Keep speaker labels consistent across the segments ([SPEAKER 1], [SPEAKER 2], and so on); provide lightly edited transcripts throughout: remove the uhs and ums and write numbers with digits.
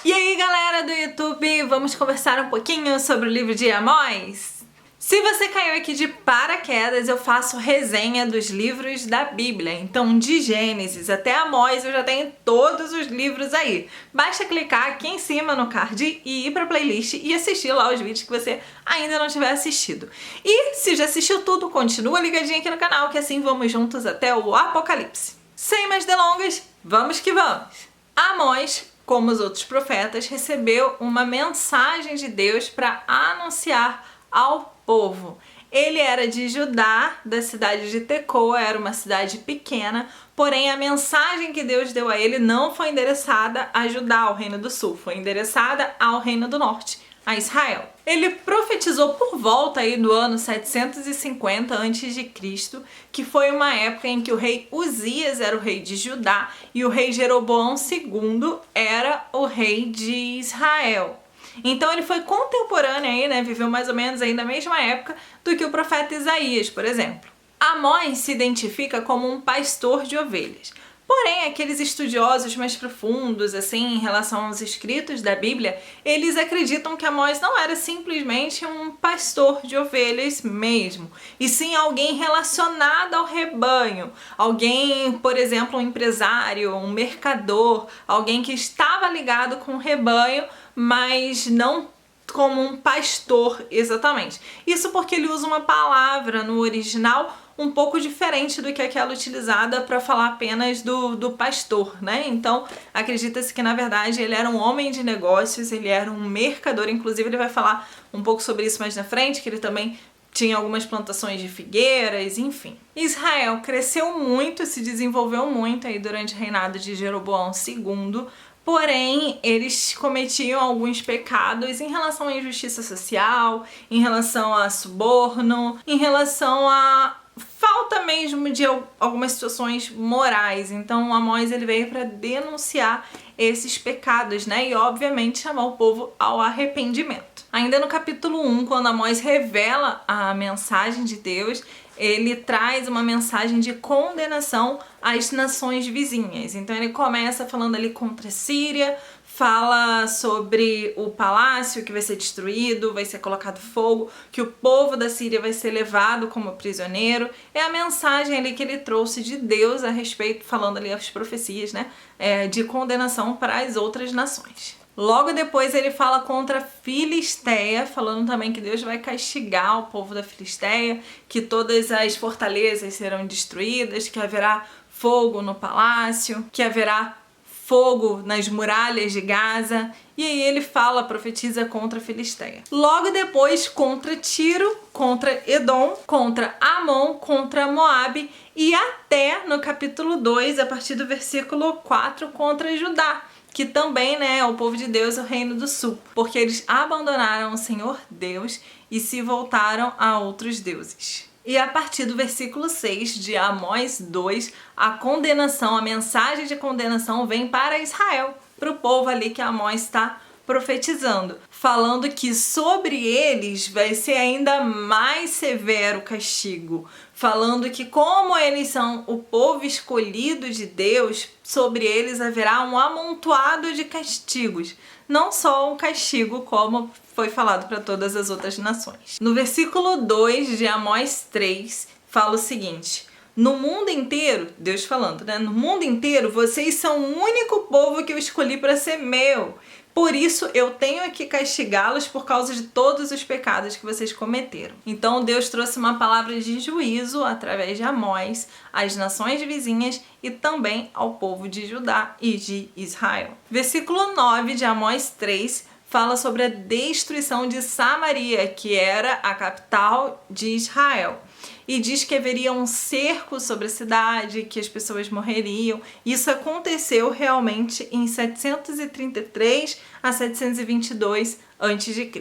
[SPEAKER 1] E aí, galera do YouTube, vamos conversar um pouquinho sobre o livro de Amós? Se você caiu aqui de paraquedas, eu faço resenha dos livros da Bíblia. Então, de Gênesis até Amós, eu já tenho todos os livros aí. Basta clicar aqui em cima no card e ir para a playlist e assistir lá os vídeos que você ainda não tiver assistido. E se já assistiu tudo, continua ligadinho aqui no canal, que assim vamos juntos até o Apocalipse. Sem mais delongas, vamos que vamos! Amós, como os outros profetas, recebeu uma mensagem de Deus para anunciar ao povo. Ele era de Judá, da cidade de Tecoa, era uma cidade pequena, porém a mensagem que Deus deu a ele não foi endereçada a Judá, ao Reino do Sul, foi endereçada ao Reino do Norte, a Israel. Ele profetizou por volta aí do ano 750 a.C., que foi uma época em que o rei Uzias era o rei de Judá e o rei Jeroboão II era o rei de Israel. Então ele foi contemporâneo aí, né, viveu mais ou menos aí na mesma época do que o profeta Isaías, por exemplo. Amós se identifica como um pastor de ovelhas. Porém, aqueles estudiosos mais profundos, assim, em relação aos escritos da Bíblia, eles acreditam que Amós não era simplesmente um pastor de ovelhas mesmo, e sim alguém relacionado ao rebanho, alguém, por exemplo, um empresário, um mercador, alguém que estava ligado com o rebanho, mas não como um pastor exatamente. Isso porque ele usa uma palavra no original um pouco diferente do que aquela utilizada para falar apenas do pastor, né? Então, acredita-se que na verdade ele era um homem de negócios, ele era um mercador, inclusive ele vai falar um pouco sobre isso mais na frente, que ele também tinha algumas plantações de figueiras, enfim. Israel cresceu muito, se desenvolveu muito aí durante o reinado de Jeroboão II, porém, eles cometiam alguns pecados em relação à injustiça social, em relação a suborno, em relação a falta mesmo de algumas situações morais. Então, Amós ele veio para denunciar esses pecados, né? E obviamente chamar o povo ao arrependimento. Ainda no capítulo 1, quando Amós revela a mensagem de Deus, ele traz uma mensagem de condenação às nações vizinhas. Então ele começa falando ali contra a Síria, fala sobre o palácio que vai ser destruído, vai ser colocado fogo, que o povo da Síria vai ser levado como prisioneiro. É a mensagem ali que ele trouxe de Deus a respeito, falando ali as profecias, né, de condenação para as outras nações. Logo depois ele fala contra a Filistéia, falando também que Deus vai castigar o povo da Filistéia, que todas as fortalezas serão destruídas, que haverá fogo no palácio, que haverá fogo nas muralhas de Gaza. E aí ele fala, profetiza contra a Filistéia. Logo depois contra Tiro, contra Edom, contra Amon, contra Moabe e até no capítulo 2, a partir do versículo 4, contra Judá, que também, né, é o povo de Deus, o Reino do Sul, porque eles abandonaram o Senhor Deus e se voltaram a outros deuses. E a partir do versículo 6 de Amós 2, a condenação, a mensagem de condenação vem para Israel, para o povo ali que Amós está profetizando, falando que sobre eles vai ser ainda mais severo o castigo, falando que como eles são o povo escolhido de Deus, sobre eles haverá um amontoado de castigos, não só um castigo como foi falado para todas as outras nações. No versículo 2 de Amós 3, fala o seguinte: no mundo inteiro, Deus falando, né? No mundo inteiro, vocês são o único povo que eu escolhi para ser meu. Por isso, eu tenho que castigá-los por causa de todos os pecados que vocês cometeram. Então, Deus trouxe uma palavra de juízo através de Amós às nações vizinhas e também ao povo de Judá e de Israel. Versículo 9 de Amós 3 fala sobre a destruição de Samaria, que era a capital de Israel. E diz que haveria um cerco sobre a cidade, que as pessoas morreriam. Isso aconteceu realmente em 733 a 722 a.C.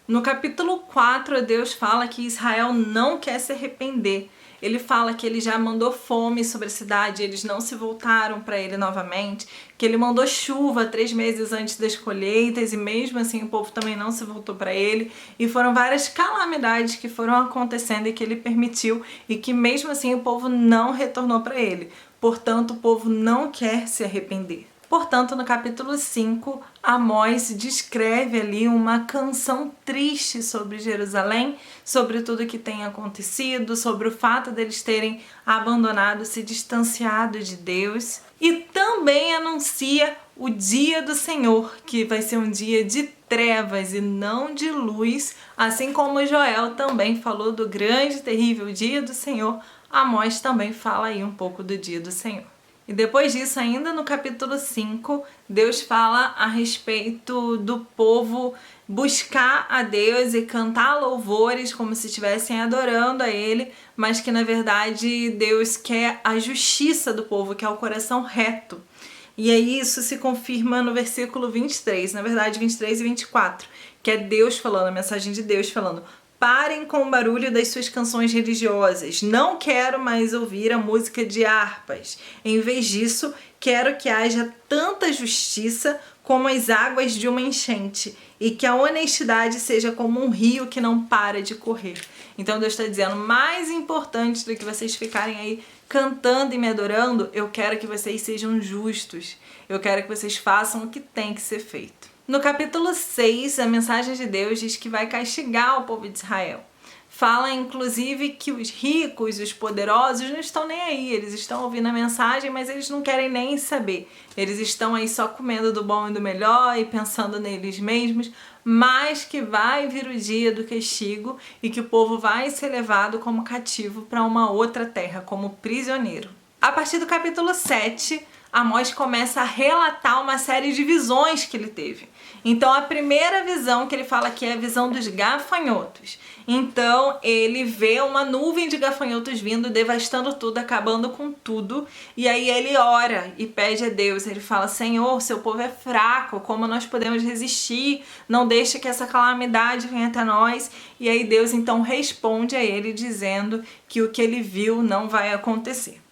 [SPEAKER 1] No capítulo 4, Deus fala que Israel não quer se arrepender. Ele fala que ele já mandou fome sobre a cidade, eles não se voltaram para ele novamente, que ele mandou chuva 3 meses antes das colheitas e mesmo assim o povo também não se voltou para ele, e foram várias calamidades que foram acontecendo e que ele permitiu e que mesmo assim o povo não retornou para ele. Portanto, o povo não quer se arrepender. Portanto, no capítulo 5, Amós descreve ali uma canção triste sobre Jerusalém, sobre tudo que tem acontecido, sobre o fato deles terem abandonado, se distanciado de Deus. E também anuncia o dia do Senhor, que vai ser um dia de trevas e não de luz, assim como Joel também falou do grande e terrível dia do Senhor, Amós também fala aí um pouco do dia do Senhor. E depois disso, ainda no capítulo 5, Deus fala a respeito do povo buscar a Deus e cantar louvores como se estivessem adorando a Ele, mas que na verdade Deus quer a justiça do povo, que é o coração reto. E aí isso se confirma no versículo 23, na verdade 23 e 24, que é Deus falando, a mensagem de Deus falando: parem com o barulho das suas canções religiosas. Não quero mais ouvir a música de harpas. Em vez disso, quero que haja tanta justiça como as águas de uma enchente e que a honestidade seja como um rio que não para de correr. Então Deus está dizendo, mais importante do que vocês ficarem aí cantando e me adorando, eu quero que vocês sejam justos. Eu quero que vocês façam o que tem que ser feito. No capítulo 6, a mensagem de Deus diz que vai castigar o povo de Israel. Fala, inclusive, que os ricos, os poderosos, não estão nem aí. Eles estão ouvindo a mensagem, mas eles não querem nem saber. Eles estão aí só comendo do bom e do melhor e pensando neles mesmos, mas que vai vir o dia do castigo e que o povo vai ser levado como cativo para uma outra terra, como prisioneiro. A partir do capítulo 7, Amós começa a relatar uma série de visões que ele teve. Então a primeira visão que ele fala aqui é a visão dos gafanhotos. Então ele vê uma nuvem de gafanhotos vindo, devastando tudo, acabando com tudo. E aí ele ora e pede a Deus. Ele fala, Senhor, seu povo é fraco, como nós podemos resistir? Não deixe que essa calamidade venha até nós. E aí Deus então responde a ele dizendo que o que ele viu não vai acontecer.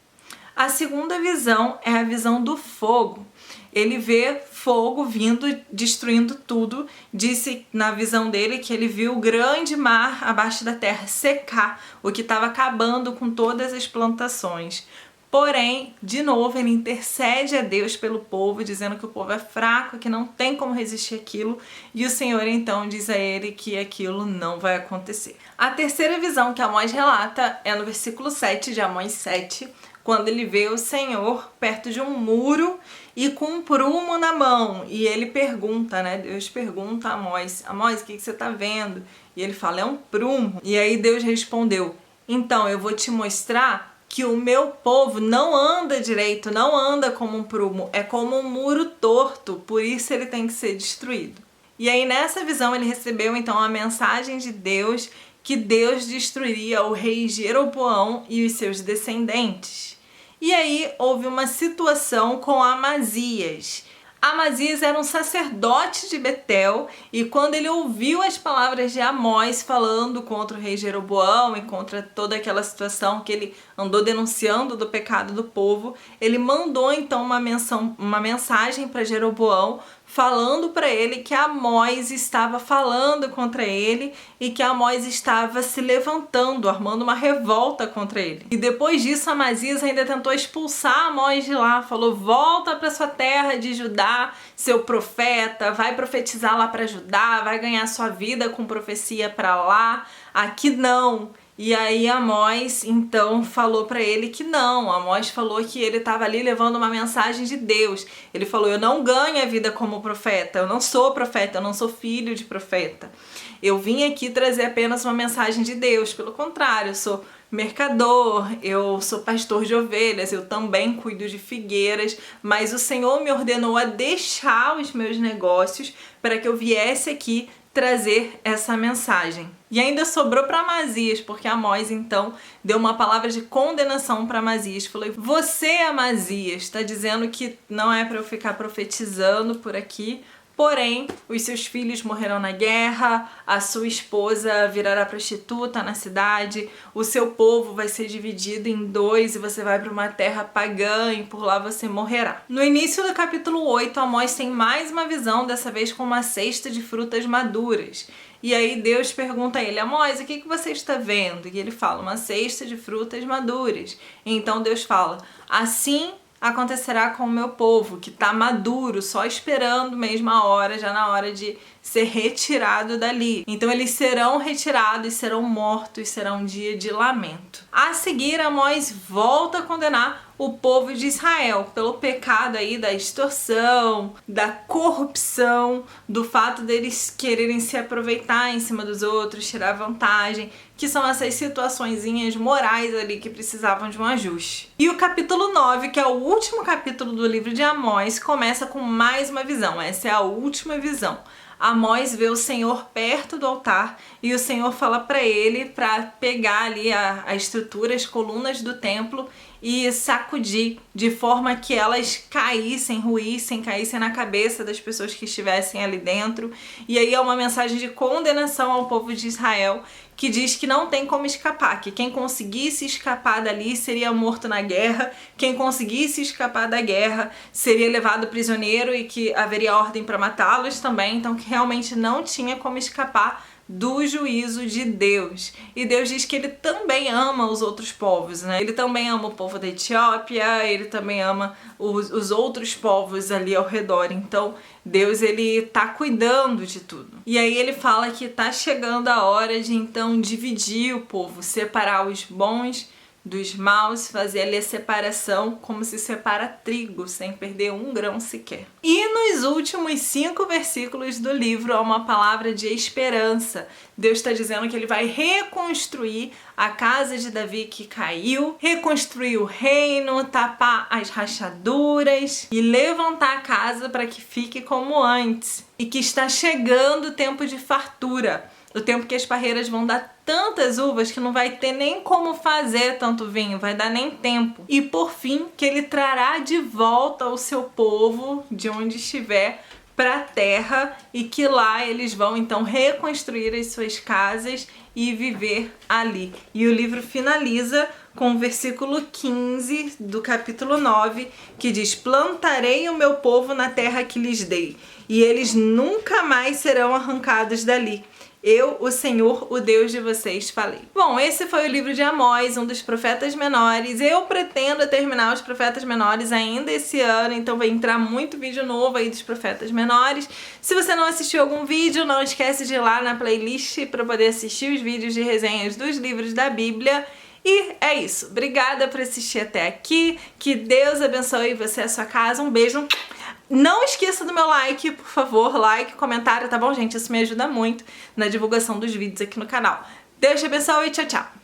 [SPEAKER 1] A segunda visão é a visão do fogo. Ele vê fogo vindo, destruindo tudo. Disse na visão dele que ele viu o grande mar abaixo da terra secar, o que estava acabando com todas as plantações. Porém, de novo, ele intercede a Deus pelo povo, dizendo que o povo é fraco, que não tem como resistir àquilo. E o Senhor então diz a ele que aquilo não vai acontecer. A terceira visão que Amós relata é no versículo 7 de Amós 7, quando ele vê o Senhor perto de um muro e com um prumo na mão. E ele pergunta, né? Deus pergunta a Amós, Amós, o que você está vendo? E ele fala, é um prumo. E aí Deus respondeu, então eu vou te mostrar que o meu povo não anda direito, não anda como um prumo, é como um muro torto, por isso ele tem que ser destruído. E aí nessa visão ele recebeu então a mensagem de Deus que Deus destruiria o rei Jeroboão e os seus descendentes. E aí houve uma situação com Amazias. Amazias era um sacerdote de Betel e quando ele ouviu as palavras de Amós falando contra o rei Jeroboão e contra toda aquela situação que ele andou denunciando do pecado do povo, ele mandou então uma mensagem para Jeroboão falando para ele que Amós estava falando contra ele e que Amós estava se levantando, armando uma revolta contra ele. E depois disso, Amazias ainda tentou expulsar Amós de lá, falou, volta para sua terra de Judá, seu profeta, vai profetizar lá para Judá, vai ganhar sua vida com profecia para lá, aqui não. E aí Amós então falou para ele que não. Amós falou que ele estava ali levando uma mensagem de Deus. Ele falou, eu não ganho a vida como profeta, eu não sou profeta, eu não sou filho de profeta. Eu vim aqui trazer apenas uma mensagem de Deus. Pelo contrário, eu sou mercador, eu sou pastor de ovelhas, eu também cuido de figueiras, mas o Senhor me ordenou a deixar os meus negócios para que eu viesse aqui trazer essa mensagem. E ainda sobrou para Amazias, porque Amós então deu uma palavra de condenação para Amazias. Falou, você, Amazias, está dizendo que não é para eu ficar profetizando por aqui, porém os seus filhos morrerão na guerra, a sua esposa virará prostituta na cidade, o seu povo vai ser dividido em dois e você vai para uma terra pagã e por lá você morrerá. No início do capítulo 8, Amós tem mais uma visão, dessa vez com uma cesta de frutas maduras. E aí Deus pergunta a ele, Amós, o que você está vendo? E ele fala, uma cesta de frutas maduras. E então Deus fala, assim acontecerá com o meu povo, que está maduro, só esperando mesmo a hora, já na hora de ser retirado dali. Então eles serão retirados, serão mortos, será um dia de lamento. A seguir, Amós volta a condenar o povo de Israel pelo pecado aí da extorsão, da corrupção, do fato deles quererem se aproveitar em cima dos outros, tirar vantagem, que são essas situaçõezinhas morais ali que precisavam de um ajuste. E o capítulo 9, que é o último capítulo do livro de Amós, começa com mais uma visão. Essa é a última visão. Amós vê o Senhor perto do altar e o Senhor fala para ele para pegar ali a estrutura, as colunas do templo e sacudir de forma que elas caíssem, ruíssem, caíssem na cabeça das pessoas que estivessem ali dentro. E aí é uma mensagem de condenação ao povo de Israel, que diz que não tem como escapar, que quem conseguisse escapar dali seria morto na guerra, quem conseguisse escapar da guerra seria levado prisioneiro e que haveria ordem para matá-los também, então que realmente não tinha como escapar do juízo de Deus. E Deus diz que ele também ama os outros povos, né? Ele também ama o povo da Etiópia, ele também ama os outros povos ali ao redor. Então, Deus, ele tá cuidando de tudo. E aí ele fala que tá chegando a hora de, então, dividir o povo, separar os bons dos maus, fazer ali a separação como se separa trigo, sem perder um grão sequer. E nos últimos 5 versículos do livro há uma palavra de esperança. Deus está dizendo que ele vai reconstruir a casa de Davi que caiu, reconstruir o reino, tapar as rachaduras e levantar a casa para que fique como antes. E que está chegando o tempo de fartura. O tempo que as parreiras vão dar tantas uvas que não vai ter nem como fazer tanto vinho, vai dar nem tempo. E por fim, que ele trará de volta o seu povo, de onde estiver, para a terra e que lá eles vão então reconstruir as suas casas e viver ali. E o livro finaliza com o versículo 15 do capítulo 9, que diz: plantarei o meu povo na terra que lhes dei, e eles nunca mais serão arrancados dali. Eu, o Senhor, o Deus de vocês, falei. Bom, esse foi o livro de Amós, um dos profetas menores. Eu pretendo terminar os profetas menores ainda esse ano, então vai entrar muito vídeo novo aí dos profetas menores. Se você não assistiu algum vídeo, não esquece de ir lá na playlist para poder assistir os vídeos de resenhas dos livros da Bíblia. E é isso. Obrigada por assistir até aqui. Que Deus abençoe você e a sua casa. Um beijo. Não esqueça do meu like, por favor, like, comentário, tá bom, gente? Isso me ajuda muito na divulgação dos vídeos aqui no canal. Deus te abençoe e tchau, tchau!